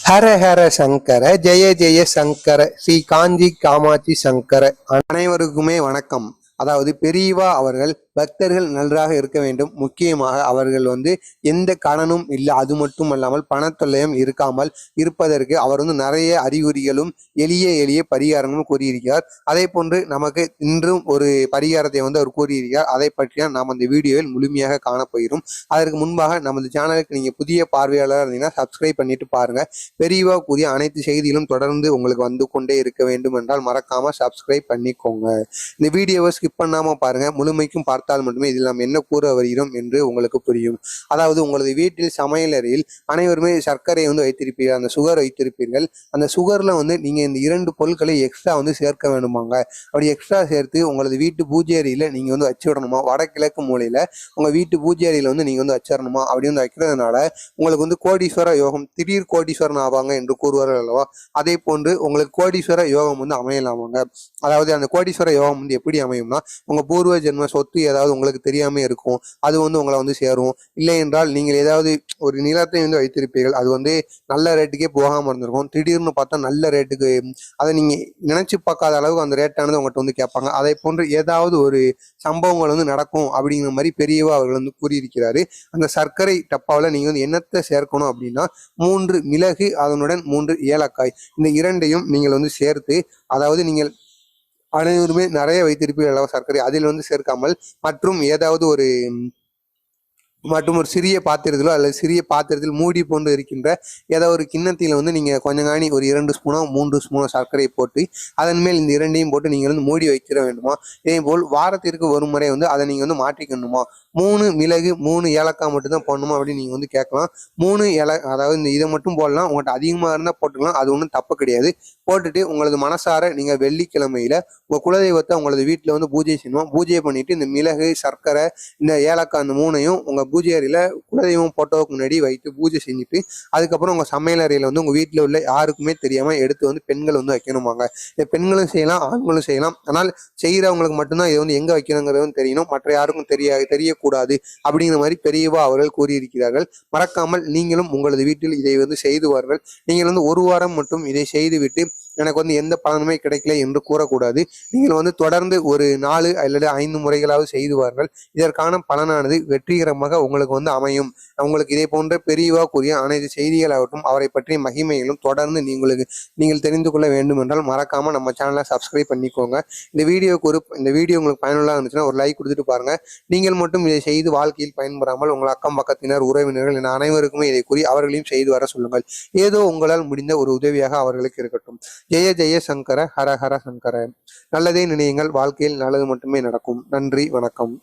ஹர ஹர சங்கர ஜெய ஜெய சங்கர ஸ்ரீ காஞ்சி காமாட்சி சங்கர. அனைவருக்குமே வணக்கம். அதாவது பெரியவா அவர்கள் பக்தர்கள் நன்றாக இருக்க வேண்டும். முக்கியமாக அவர்கள் எந்த கடனும் இல்லை, அது மட்டும் அல்லாமல் பணத்தொல்லையும் இருக்காமல் இருப்பதற்கு அவர் நிறைய அறிகுறிகளும் எளிய எளிய பரிகாரங்களும் கூறியிருக்கிறார். அதே போன்று நமக்கு இன்றும் ஒரு பரிகாரத்தை அவர் கூறியிருக்கிறார். அதை பற்றி நாம் அந்த வீடியோவில் முழுமையாக காணப்போகிறோம். அதற்கு முன்பாக நமது சேனலுக்கு நீங்க புதிய பார்வையாளர் இருந்தீங்கன்னா சப்ஸ்கிரைப் பண்ணிட்டு பாருங்க. பெரியவா கூறிய அனைத்து செய்திகளும் தொடர்ந்து உங்களுக்கு வந்து கொண்டே இருக்க வேண்டும் என்றால் மறக்காம சப்ஸ்கிரைப் பண்ணிக்கோங்க. இந்த வீடியோவை ஸ்கிப் பண்ணாம பாருங்க. முழுமைக்கும் பார்த்தால் மட்டுமே இதில் நாம் என்ன கூற வருகிறோம் என்று உங்களுக்கு புரியும். அதாவது உங்களது வீட்டில் சமையலறையில் அனைவருமே சர்க்கரை வைத்திருப்பீர்கள், அந்த சுகர் வைத்திருப்பீர்கள். அந்த சுகர்ல நீங்க இந்த இரண்டு பொருட்களை எக்ஸ்ட்ரா சேர்க்க வேண்டுமாங்க. அப்படி எக்ஸ்ட்ரா சேர்த்து உங்களது வீட்டு பூஜை அறையில நீங்க வச்சு விடணுமா. வடகிழக்கு மூலையில உங்க வீட்டு பூஜை அறையில நீங்க வச்சிடணுமா. அப்படி வைக்கிறதுனால உங்களுக்கு கோடீஸ்வர யோகம், திடீர் கோடீஸ்வரன் ஆவாங்க என்று கூறுவார்கள் அல்லவா. அதே போன்று உங்களுக்கு கோடீஸ்வர யோகம் அமையலாமாங்க. அதாவது அந்த கோடீஸ்வர யோகம் எப்படி அமையும்னா, உங்க பூர்வ ஜென்ம சொத்து ஏதாவது உங்களுக்கு தெரியாம இருக்கும், அது உங்களை சேரும். இல்லை என்றால் நீங்கள் ஏதாவது ஒரு நிலத்தை வைத்திருப்பீர்கள், அது நல்ல ரேட்டுக்கே போகாம இருந்திருக்கும். திடீர்னு பார்த்தா நல்ல ரேட்டுக்கு, அதை நீங்க நினைச்சு பார்க்காத அளவுக்கு அந்த ரேட்டானது உங்கள்கிட்ட கேட்பாங்க. அதை போன்று ஏதாவது ஒரு சம்பவங்கள் நடக்கும் அப்படிங்கிற மாதிரி பெரியவா அவர்கள் கூறியிருக்கிறாரு. அந்த சர்க்கரை டப்பாவில் நீங்க என்னத்தை சேர்க்கணும் அப்படின்னா, 3 மிளகு, அதனுடன் 3 ஏலக்காய், இந்த இரண்டையும் நீங்கள் சேர்த்து, அதாவது நீங்கள் அனைவருமே நிறைய வைத்திருப்பீர்கள் அளவு சர்க்கரை, அதில் சேர்க்காமல் மற்றும் ஒரு சிறிய பாத்திரத்திலோ அல்லது சிறிய பாத்திரத்தில் மூடி போன்று இருக்கின்ற ஏதோ ஒரு கிண்ணத்தில் நீங்கள் கொஞ்சம் காணி ஒரு 2 ஸ்பூனோ 3 ஸ்பூனோ சர்க்கரை போட்டு அதன் மேல் இந்த இரண்டையும் போட்டு நீங்கள் மூடி வைக்கிற வேண்டுமா. இதே போல் வாரத்திற்கு ஒரு முறை அதை நீங்கள் மாற்றிக்கணுமா. 3 மிளகு 3 ஏலக்காய் மட்டும்தான் போடணுமா அப்படின்னு நீங்கள் கேட்கலாம். 3 அதாவது இந்த இதை மட்டும் போடலாம். உங்கள்கிட்ட அதிகமாக இருந்தால் போட்டுக்கலாம், அது ஒன்றும் தப்பு கிடையாது. போட்டுட்டு உங்களது மனசார நீங்கள் வெள்ளிக்கிழமையில உங்கள் குலதெய்வத்தை உங்களது வீட்டில் பூஜை செய்யணும். பூஜை பண்ணிட்டு இந்த மிளகு, சர்க்கரை, இந்த ஏலக்காய், இந்த 3ஐயும் உங்கள் பூஜை அறையில குலதெய்வம் போட்டோவுக்கு முன்னாடி வைத்து பூஜை செஞ்சுட்டு, அதுக்கப்புறம் உங்க சமையல் அறையில உங்க வீட்டுல உள்ள யாருக்குமே தெரியாம எடுத்து பெண்கள் வைக்கணுமாங்க. இதை பெண்களும் செய்யலாம், ஆண்களும் செய்யலாம். ஆனால் செய்யறவங்களுக்கு மட்டும்தான் இது எங்க வைக்கணுங்கிறது தெரியணும், மற்ற யாருக்கும் தெரியக்கூடாது அப்படிங்கிற மாதிரி பெரியவா அவர்கள் கூறியிருக்கிறார்கள். மறக்காமல் நீங்களும் உங்களது வீட்டில் இதை செய்து வாருங்கள். நீங்கள் ஒரு வாரம் மட்டும் இதை செய்துவிட்டு எனக்கு எந்த பலனுமே கிடைக்கல என்று கூறக்கூடாது. நீங்கள் தொடர்ந்து ஒரு 4 அல்லது 5 முறைகளாவது செய்துவார்கள். இதற்கான பலனானது வெற்றிகரமாக உங்களுக்கு அமையும். உங்களுக்கு இதே போன்ற பெரியவா கூறிய அனைத்து செய்திகளாகட்டும், அவரை பற்றிய மகிமைகளும் தொடர்ந்து நீங்கள் தெரிந்து கொள்ள வேண்டும் என்றால் மறக்காம நம்ம சேனலை சப்ஸ்கிரைப் பண்ணிக்கோங்க. இந்த வீடியோ உங்களுக்கு பயனுள்ளதாக இருந்துச்சுன்னா ஒரு லைக் கொடுத்துட்டு பாருங்க. நீங்கள் மட்டும் இதை செய்து வாழ்க்கையில் பயன்பெறாமல் உங்கள் அக்கம் பக்கத்தினர், உறவினர்கள் என அனைவருக்குமே இதை கூறி அவர்களையும் செய்து வர சொல்லுங்கள். ஏதோ உங்களால் முடிந்த ஒரு உதவியாக அவர்களுக்கு இருக்கட்டும். ஜெய ஜெய சங்கர, ஹர ஹர சங்கர. நல்லதே நினையுங்கள், வாழ்க்கையில் நல்லது மட்டுமே நடக்கும். நன்றி, வணக்கம்.